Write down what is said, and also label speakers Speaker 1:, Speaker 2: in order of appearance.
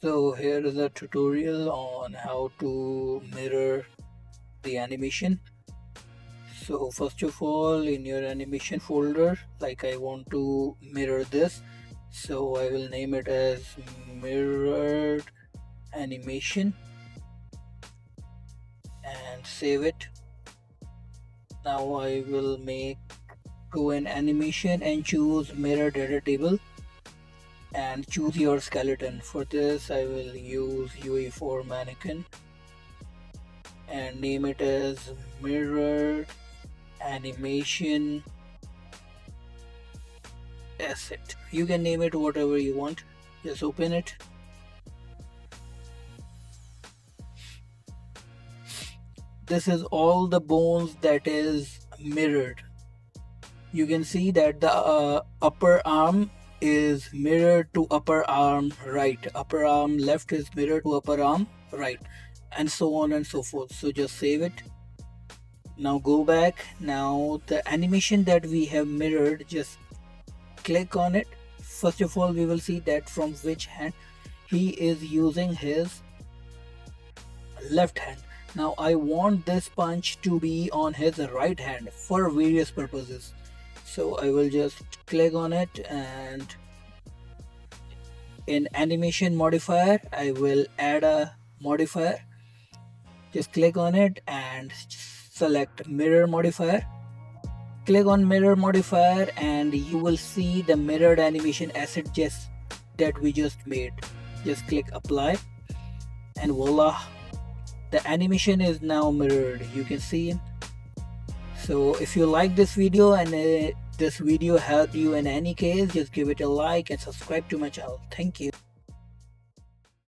Speaker 1: So here is a tutorial on how to mirror the animation. So first of all, in your animation folder, like I want to mirror this, so I will name it as mirrored animation and save it. Now I will go in animation and choose mirror data table and choose your skeleton. For this I will use UE4 mannequin and name it as mirrored animation asset. You can name it whatever you want. Just open it. This is all the bones that is mirrored. You can see that the upper arm is mirrored to upper arm right, upper arm left is mirrored to upper arm right, and so on and so forth. So just save it. Now go back. Now the animation that we have mirrored, just click on it. First of all, we will see that from which hand he is using his left hand. Now I want this punch to be on his right hand for various purposes. So I will just click on it, and in animation modifier I will add a modifier. Just click on it and select mirror modifier. Click on mirror modifier and you will see the mirrored animation asset that we just made. Just click apply and voila, the animation is now mirrored. You can see. So if you like this video and this video helped you in any case, just give it a like and subscribe to my channel. Thank you.